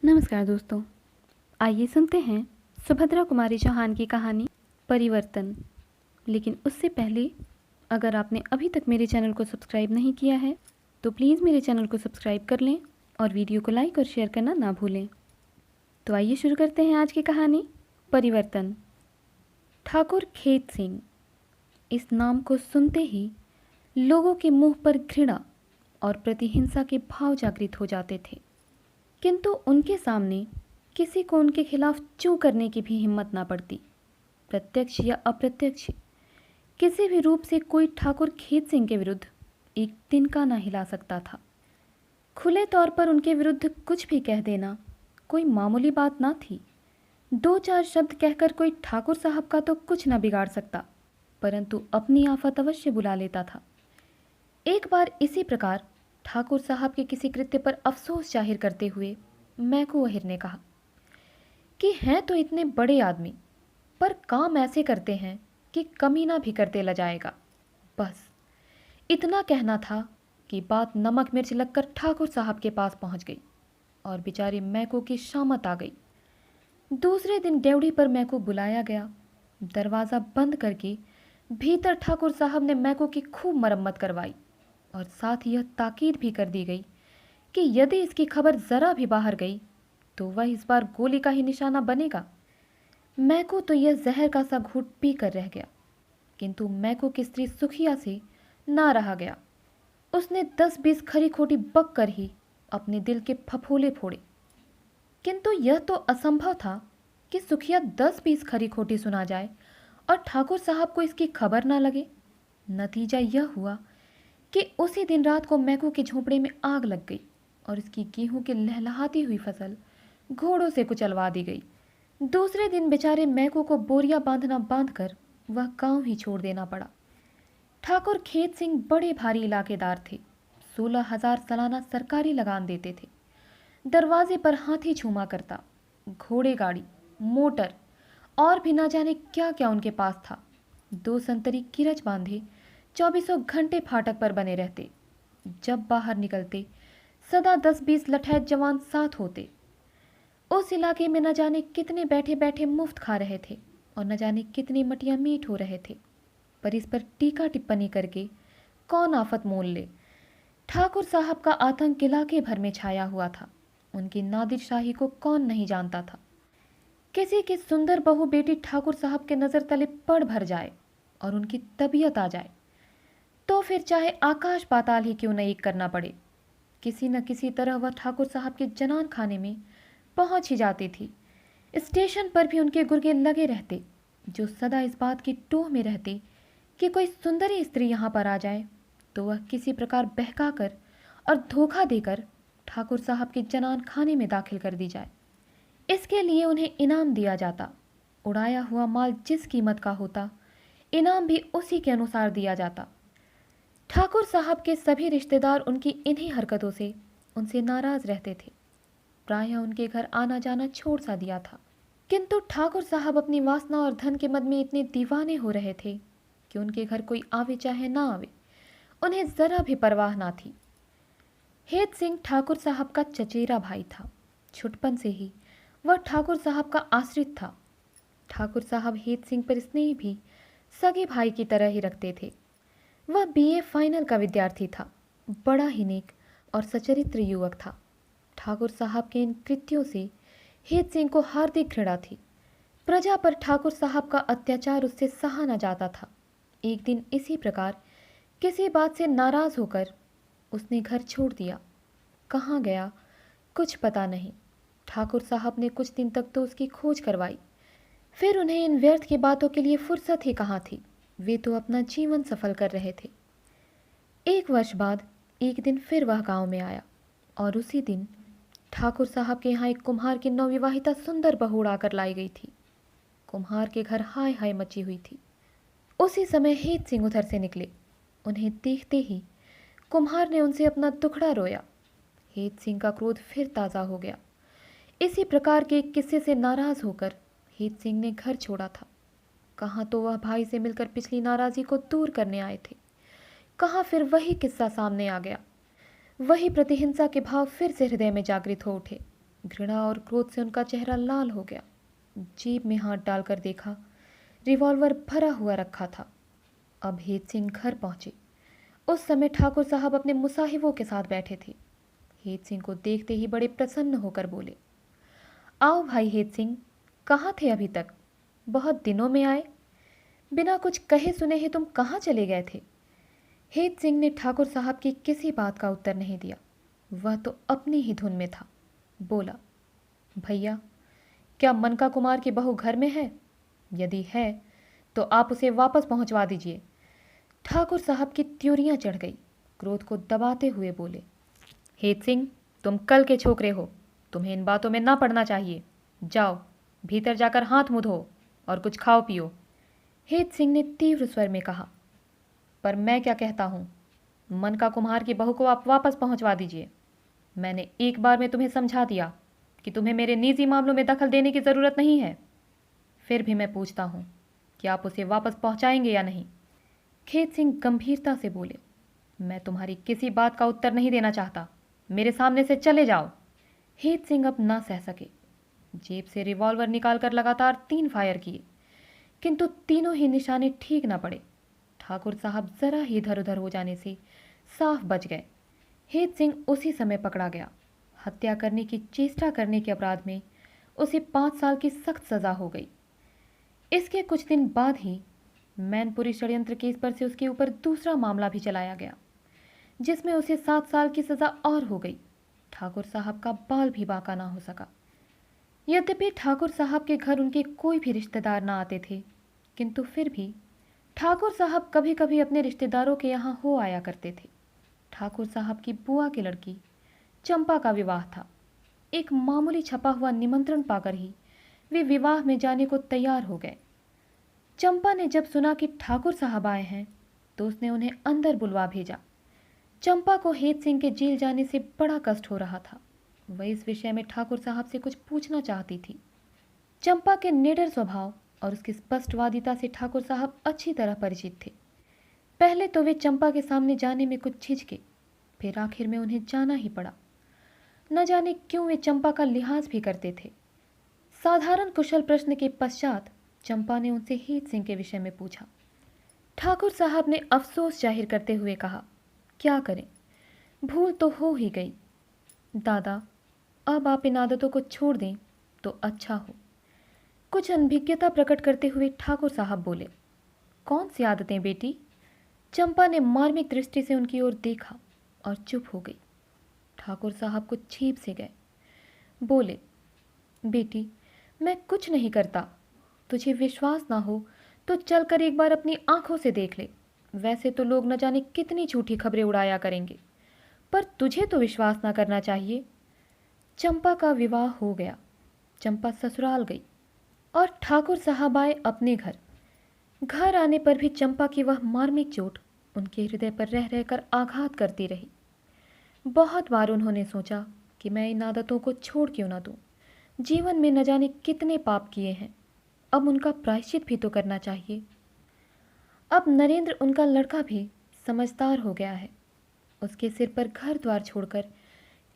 नमस्कार दोस्तों, आइए सुनते हैं सुभद्रा कुमारी चौहान की कहानी परिवर्तन। लेकिन उससे पहले, अगर आपने अभी तक मेरे चैनल को सब्सक्राइब नहीं किया है तो प्लीज़ मेरे चैनल को सब्सक्राइब कर लें और वीडियो को लाइक और शेयर करना ना भूलें। तो आइए शुरू करते हैं आज की कहानी परिवर्तन। ठाकुर खेत सिंह, इस नाम को सुनते ही लोगों के मुंह पर घृणा और प्रतिहिंसा के भाव जागृत हो जाते थे, किंतु उनके सामने किसी को उनके खिलाफ चू करने की भी हिम्मत ना पड़ती। प्रत्यक्ष या अप्रत्यक्ष किसी भी रूप से कोई ठाकुर खेत सिंह के विरुद्ध एक तिनका ना हिला सकता था। खुले तौर पर उनके विरुद्ध कुछ भी कह देना कोई मामूली बात ना थी। दो चार शब्द कहकर कोई ठाकुर साहब का तो कुछ ना बिगाड़ सकता, परंतु अपनी आफत अवश्य बुला लेता था। एक बार इसी प्रकार ठाकुर साहब के किसी कृत्य पर अफसोस जाहिर करते हुए मैकू अहिर ने कहा कि हैं तो इतने बड़े आदमी, पर काम ऐसे करते हैं कि कमीना भी करते ल जाएगा। बस इतना कहना था कि बात नमक मिर्च लगकर ठाकुर साहब के पास पहुंच गई और बेचारे मैकू की शामत आ गई। दूसरे दिन ड्योढ़ी पर मैकू बुलाया गया। दरवाज़ा बंद करके भीतर ठाकुर साहब ने मैकू की खूब मरम्मत करवाई और साथ यह ताकीद भी कर दी गई कि यदि इसकी खबर ज़रा भी बाहर गई तो वह इस बार गोली का ही निशाना बनेगा। मैकू तो यह जहर का सा घूंट पी कर रह गया, किंतु मैकू की स्त्री सुखिया से ना रहा गया। उसने 10-20 खरी खोटी बक कर ही अपने दिल के फफोले फोड़े, किंतु यह तो असंभव था कि सुखिया 10-20 खरी खोटी सुना जाए और ठाकुर साहब को इसकी खबर ना लगे। नतीजा यह हुआ कि उसी दिन रात को मैकू के झोंपड़े में आग लग गई और इसकी गेहूं की लहलहाती हुई फसल घोड़ों से कुचलवा दी गई। दूसरे दिन बेचारे मैकू को बोरिया बांधना बांधकर वह गांव ही छोड़ देना पड़ा। ठाकुर खेत सिंह बड़े भारी इलाकेदार थे। 16,000 सालाना सरकारी लगान देते थे। दरवाजे पर हाथी झूमा करता, घोड़े गाड़ी, मोटर और भी ना जाने क्या क्या उनके पास था। 2 संतरी किरच बांधे 24 घंटे फाटक पर बने रहते। जब बाहर निकलते सदा 10-20 लठैत जवान साथ होते। उस इलाके में न जाने कितने बैठे बैठे मुफ्त खा रहे थे और न जाने कितनी मटियां मीठ हो रहे थे, पर इस पर टीका टिप्पणी करके कौन आफत मोल ले। ठाकुर साहब का आतंक इलाके भर में छाया हुआ था। उनकी नादिर शाही को कौन नहीं जानता था। किसी की सुंदर बहू बेटी ठाकुर साहब के नजर तले पड़ भर जाए और उनकी तबीयत आ जाए तो फिर चाहे आकाश पाताल ही क्यों न एक करना पड़े, किसी न किसी तरह वह ठाकुर साहब के जनान खाने में पहुंच ही जाती थी। स्टेशन पर भी उनके गुर्गे लगे रहते, जो सदा इस बात की टोह में रहते कि कोई सुंदरी स्त्री यहाँ पर आ जाए तो वह किसी प्रकार बहकाकर और धोखा देकर ठाकुर साहब के जनान खाने में दाखिल कर दी जाए। इसके लिए उन्हें इनाम दिया जाता। उड़ाया हुआ माल जिस कीमत का होता, इनाम भी उसी के अनुसार दिया जाता। ठाकुर साहब के सभी रिश्तेदार उनकी इन्हीं हरकतों से उनसे नाराज रहते थे। प्रायः उनके घर आना जाना छोड़ सा दिया था, किंतु ठाकुर साहब अपनी वासना और धन के मद में इतने दीवाने हो रहे थे कि उनके घर कोई आवे चाहे ना आवे, उन्हें जरा भी परवाह ना थी। हेत सिंह ठाकुर साहब का चचेरा भाई था। छुटपन से ही वह ठाकुर साहब का आश्रित था। ठाकुर साहब हेत सिंह पर स्नेह भी सगे भाई की तरह ही रखते थे। वह बीए फाइनल का विद्यार्थी था, बड़ा ही नेक और सचरित्र युवक था। ठाकुर साहब के इन कृत्यों से हेत सिंह को हार्दिक घृणा थी। प्रजा पर ठाकुर साहब का अत्याचार उससे सहा न जाता था। एक दिन इसी प्रकार किसी बात से नाराज होकर उसने घर छोड़ दिया। कहाँ गया कुछ पता नहीं। ठाकुर साहब ने कुछ दिन तक तो उसकी खोज करवाई, फिर उन्हें इन व्यर्थ की बातों के लिए फुर्सत ही कहाँ थी। वे तो अपना जीवन सफल कर रहे थे। 1 वर्ष बाद एक दिन फिर वह गांव में आया और उसी दिन ठाकुर साहब के यहाँ एक कुम्हार की नवविवाहिता सुंदर बहू उड़ाकर लाई गई थी। कुम्हार के घर हाय हाय मची हुई थी। उसी समय हेत सिंह उधर से निकले। उन्हें देखते ही कुम्हार ने उनसे अपना दुखड़ा रोया। हेत सिंह का क्रोध फिर ताज़ा हो गया। इसी प्रकार के एक किस्से से नाराज होकर हेत सिंह ने घर छोड़ा था। कहाँ तो वह भाई से मिलकर पिछली नाराज़गी को दूर करने आए थे, कहाँ फिर वही किस्सा सामने आ गया। वही प्रतिहिंसा के भाव फिर से हृदय में जागृत हो उठे। घृणा और क्रोध से उनका चेहरा लाल हो गया। जेब में हाथ डालकर देखा, रिवॉल्वर भरा हुआ रखा था। अब हेत सिंह घर पहुंचे। उस समय ठाकुर साहब अपने मुसाहिबों के साथ बैठे थे। हेत सिंह को देखते ही बड़े प्रसन्न होकर बोले, आओ भाई हेत सिंह, कहाँ थे अभी तक? बहुत दिनों में आए। बिना कुछ कहे सुने ही तुम कहाँ चले गए थे? हेत सिंह ने ठाकुर साहब की किसी बात का उत्तर नहीं दिया। वह तो अपनी ही धुन में था। बोला, भैया, क्या मनका कुमार की बहू घर में है? यदि है तो आप उसे वापस पहुंचवा दीजिए। ठाकुर साहब की त्योरियां चढ़ गई। क्रोध को दबाते हुए बोले, हेत सिंह, तुम कल के छोकरे हो, तुम्हें इन बातों में ना पड़ना चाहिए। जाओ, भीतर जाकर हाथ मुंह धो और कुछ खाओ पियो। हेत सिंह ने तीव्र स्वर में कहा, पर मैं क्या कहता हूँ? मनका कुम्हार की बहू को आप वापस पहुंचवा दीजिए। मैंने एक बार में तुम्हें समझा दिया कि तुम्हें मेरे निजी मामलों में दखल देने की ज़रूरत नहीं है। फिर भी मैं पूछता हूँ कि आप उसे वापस पहुंचाएंगे या नहीं? खेत सिंह गंभीरता से बोले, मैं तुम्हारी किसी बात का उत्तर नहीं देना चाहता। मेरे सामने से चले जाओ। हेत सिंह अब ना सह सके। जेब से रिवॉल्वर निकालकर लगातार 3 फायर किए, किंतु तीनों ही निशाने ठीक न पड़े। ठाकुर साहब जरा ही इधर उधर हो जाने से साफ बच गए। हेत सिंह उसी समय पकड़ा गया। हत्या करने की चेष्टा करने के अपराध में उसे 5 साल की सख्त सजा हो गई। इसके कुछ दिन बाद ही मैनपुरी षड्यंत्र केस पर से उसके ऊपर दूसरा मामला भी चलाया गया, जिसमें उसे 7 साल की सजा और हो गई। ठाकुर साहब का बाल भी बांका ना हो सका। यद्यपि ठाकुर साहब के घर उनके कोई भी रिश्तेदार ना आते थे, किंतु फिर भी ठाकुर साहब कभी कभी अपने रिश्तेदारों के यहाँ हो आया करते थे। ठाकुर साहब की बुआ की लड़की चंपा का विवाह था। एक मामूली छपा हुआ निमंत्रण पाकर ही वे विवाह में जाने को तैयार हो गए। चंपा ने जब सुना कि ठाकुर साहब आए हैं तो उसने उन्हें अंदर बुलवा भेजा। चंपा को हेत सिंह के जेल जाने से बड़ा कष्ट हो रहा था। वह इस विषय में ठाकुर साहब से कुछ पूछना चाहती थी। चंपा के निडर स्वभाव और उसकी स्पष्टवादिता से ठाकुर साहब अच्छी तरह परिचित थे। पहले तो वे चंपा के सामने जाने में कुछ झिझके, फिर आखिर में उन्हें जाना ही पड़ा। न जाने क्यों वे चंपा का लिहाज भी करते थे। साधारण कुशल प्रश्न के पश्चात चंपा ने उनसे हेत सिंह के विषय में पूछा। ठाकुर साहब ने अफसोस जाहिर करते हुए कहा, क्या करें, भूल तो हो ही गई। दादा, अब आप इन आदतों को छोड़ दें तो अच्छा हो। कुछ अनभिज्ञता प्रकट करते हुए ठाकुर साहब बोले, कौन सी आदतें बेटी? चंपा ने मार्मिक दृष्टि से उनकी ओर देखा और चुप हो गई। ठाकुर साहब कुछ छीप से गए। बोले, बेटी, मैं कुछ नहीं करता। तुझे विश्वास ना हो तो चलकर एक बार अपनी आंखों से देख ले। वैसे तो लोग न जाने कितनी झूठी खबरें उड़ाया करेंगे, पर तुझे तो विश्वास ना करना चाहिए। चंपा का विवाह हो गया। चंपा ससुराल गई और ठाकुर साहब आए अपने घर। घर आने पर भी चंपा की वह मार्मिक चोट उनके हृदय पर रह रहकर आघात करती रही। बहुत बार उन्होंने सोचा कि मैं इन आदतों को छोड़ क्यों ना दूं। जीवन में न जाने कितने पाप किए हैं, अब उनका प्रायश्चित भी तो करना चाहिए। अब नरेंद्र उनका लड़का भी समझदार हो गया है। उसके सिर पर घर द्वार छोड़कर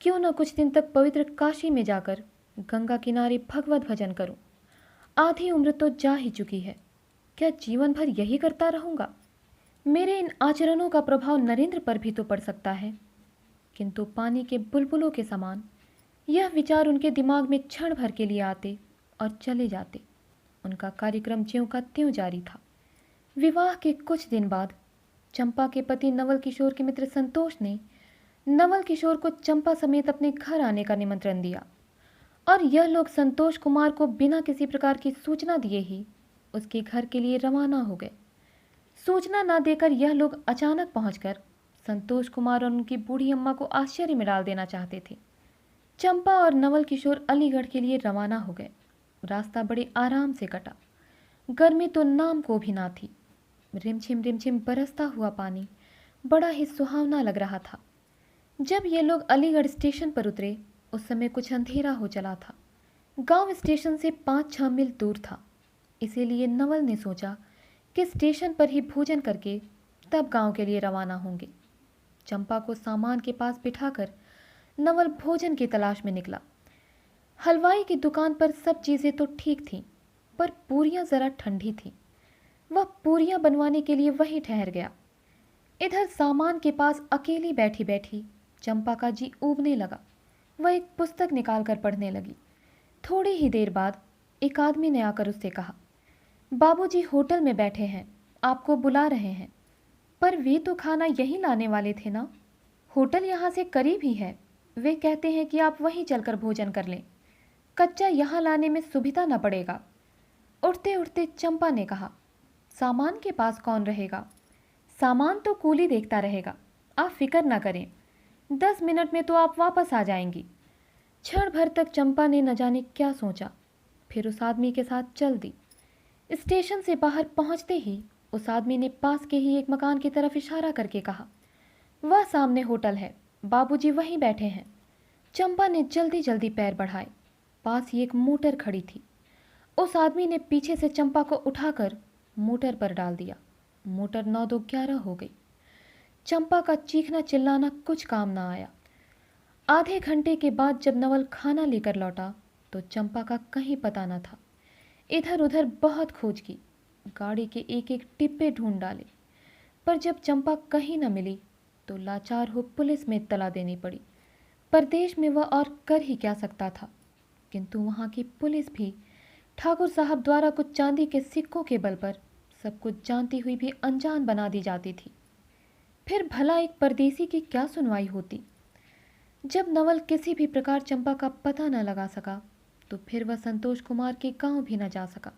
क्यों न कुछ दिन तक पवित्र काशी में जाकर गंगा किनारे भगवत भजन करूं। आधी उम्र तो जा ही चुकी है, क्या जीवन भर यही करता रहूंगा? मेरे इन आचरणों का प्रभाव नरेंद्र पर भी तो पड़ सकता है। किंतु पानी के बुलबुलों के समान यह विचार उनके दिमाग में क्षण भर के लिए आते और चले जाते। उनका कार्यक्रम ज्यों का त्यों जारी था। विवाह के कुछ दिन बाद चंपा के पति नवल किशोर के मित्र संतोष ने नवल किशोर को चंपा समेत अपने घर आने का निमंत्रण दिया और यह लोग संतोष कुमार को बिना किसी प्रकार की सूचना दिए ही उसके घर के लिए रवाना हो गए। सूचना न देकर यह लोग अचानक पहुंचकर संतोष कुमार और उनकी बूढ़ी अम्मा को आश्चर्य में डाल देना चाहते थे। चंपा और नवल किशोर अलीगढ़ के लिए रवाना हो गए। रास्ता बड़े आराम से कटा। गर्मी तो नाम को भी ना थी। रिमझिम बरसता हुआ पानी बड़ा ही सुहावना लग रहा था। जब ये लोग अलीगढ़ स्टेशन पर उतरे उस समय कुछ अंधेरा हो चला था। गांव स्टेशन से 5-6 मील दूर था, इसीलिए नवल ने सोचा कि स्टेशन पर ही भोजन करके तब गांव के लिए रवाना होंगे। चंपा को सामान के पास बिठाकर नवल भोजन की तलाश में निकला। हलवाई की दुकान पर सब चीज़ें तो ठीक थीं, पर पूरियां ज़रा ठंडी थीं। वह पूरियां बनवाने के लिए वहीं ठहर गया। इधर सामान के पास अकेली बैठी बैठी चंपा का जी ऊबने लगा। वह एक पुस्तक निकालकर पढ़ने लगी। थोड़ी ही देर बाद एक आदमी ने आकर उससे कहा, बाबूजी होटल में बैठे हैं, आपको बुला रहे हैं। पर वे तो खाना यहीं लाने वाले थे ना। होटल यहाँ से करीब ही है। वे कहते हैं कि आप वहीं चलकर भोजन कर लें, कच्चा यहाँ लाने में सुविधा न पड़ेगा। उठते उठते चंपा ने कहा, सामान के पास कौन रहेगा? सामान तो कूली देखता रहेगा, आप फिक्र ना करें, 10 मिनट में तो आप वापस आ जाएंगी। क्षण भर तक चंपा ने न जाने क्या सोचा, फिर उस आदमी के साथ चल दी। स्टेशन से बाहर पहुंचते ही उस आदमी ने पास के ही एक मकान की तरफ इशारा करके कहा, वह सामने होटल है, बाबूजी वहीं बैठे हैं। चंपा ने जल्दी जल्दी पैर बढ़ाए। पास ही एक मोटर खड़ी थी। उस आदमी ने पीछे से चंपा को उठाकर मोटर पर डाल दिया। मोटर 9-2-11 हो गई। चंपा का चीखना चिल्लाना कुछ काम ना आया। आधे घंटे के बाद जब नवल खाना लेकर लौटा तो चंपा का कहीं पता न था। इधर उधर बहुत खोज की, गाड़ी के एक एक टिप्पे ढूंढ डाले, पर जब चंपा कहीं न मिली तो लाचार हो पुलिस में इत्तला देनी पड़ी। परदेश में वह और कर ही क्या सकता था, किंतु वहाँ की पुलिस भी ठाकुर साहब द्वारा कुछ चांदी के सिक्कों के बल पर सब कुछ जानती हुई भी अनजान बना दी जाती थी। फिर भला एक परदेसी की क्या सुनवाई होती? जब नवल किसी भी प्रकार चंपा का पता न लगा सका तो फिर वह संतोष कुमार के गांव भी न जा सका।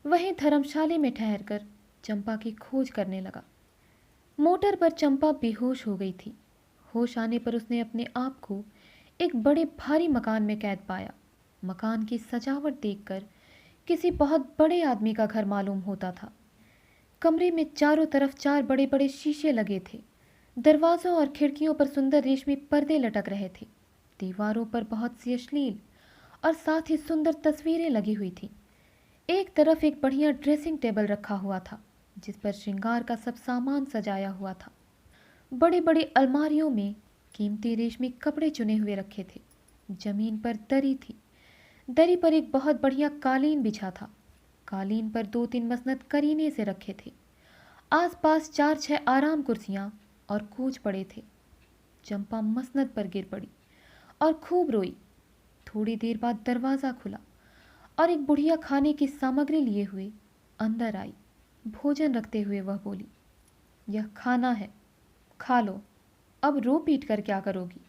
वहीं धर्मशाला में ठहरकर चंपा की खोज करने लगा। मोटर पर चंपा बेहोश हो गई थी। होश आने पर उसने अपने आप को एक बड़े भारी मकान में कैद पाया। मकान की सजावट देखकर किसी बहुत बड़े आदमी का घर मालूम होता था। कमरे में चारों तरफ 4 बड़े बड़े शीशे लगे थे। दरवाजों और खिड़कियों पर सुंदर रेशमी पर्दे लटक रहे थे। दीवारों पर बहुत सी अश्लील और साथ ही सुंदर तस्वीरें लगी हुई थीं। एक तरफ एक बढ़िया ड्रेसिंग टेबल रखा हुआ था जिस पर श्रृंगार का सब सामान सजाया हुआ था। बड़ी बड़ी अलमारियों में कीमती रेशमी कपड़े चुने हुए रखे थे। जमीन पर दरी थी। दरी पर एक बहुत बढ़िया कालीन बिछा था। कालीन पर 2-3 मसनद करीने से रखे थे। आसपास 4-6 आराम कुर्सियां और कूच पड़े थे। चंपा मसनद पर गिर पड़ी और खूब रोई। थोड़ी देर बाद दरवाज़ा खुला और एक बुढ़िया खाने की सामग्री लिए हुए अंदर आई। भोजन रखते हुए वह बोली, यह खाना है, खा लो। अब रो पीट कर क्या करोगी?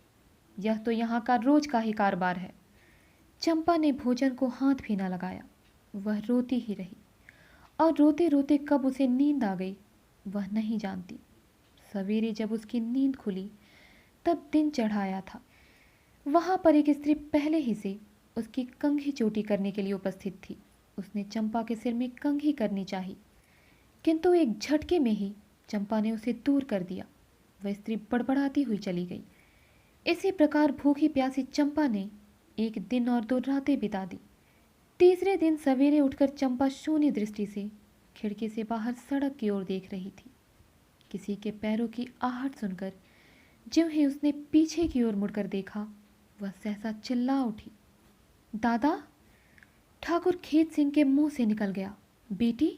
यह तो यहाँ का रोज का ही कारोबार है। चंपा ने भोजन को हाथ भी ना लगाया। वह रोती ही रही और रोते रोते कब उसे नींद आ गई वह नहीं जानती। सवेरे जब उसकी नींद खुली तब दिन चढ़ाया था। वहाँ पर एक स्त्री पहले ही से उसकी कंघी चोटी करने के लिए उपस्थित थी। उसने चंपा के सिर में कंघी करनी चाही, किंतु एक झटके में ही चंपा ने उसे दूर कर दिया। वह स्त्री बड़बड़ाती हुई चली गई। इसी प्रकार भूखी प्यासी चंपा ने 1 दिन और 2 रातें बिता दी। तीसरे दिन सवेरे उठकर चंपा शून्य दृष्टि से खिड़की से बाहर सड़क की ओर देख रही थी। किसी के पैरों की आहट सुनकर ज्यों ही उसने पीछे की ओर मुड़कर देखा, वह सहसा चिल्ला उठी, दादा! ठाकुर खेत सिंह के मुंह से निकल गया, बेटी!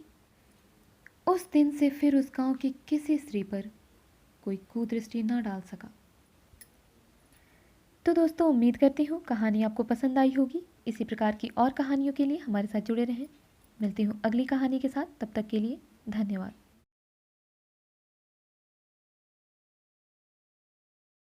उस दिन से फिर उस गांव की किसी स्त्री पर कोई कुदृष्टि न डाल सका। तो दोस्तों, उम्मीद करती हूँ कहानी आपको पसंद आई होगी। इसी प्रकार की और कहानियों के लिए हमारे साथ जुड़े रहें। मिलती हूँ अगली कहानी के साथ। तब तक के लिए धन्यवाद।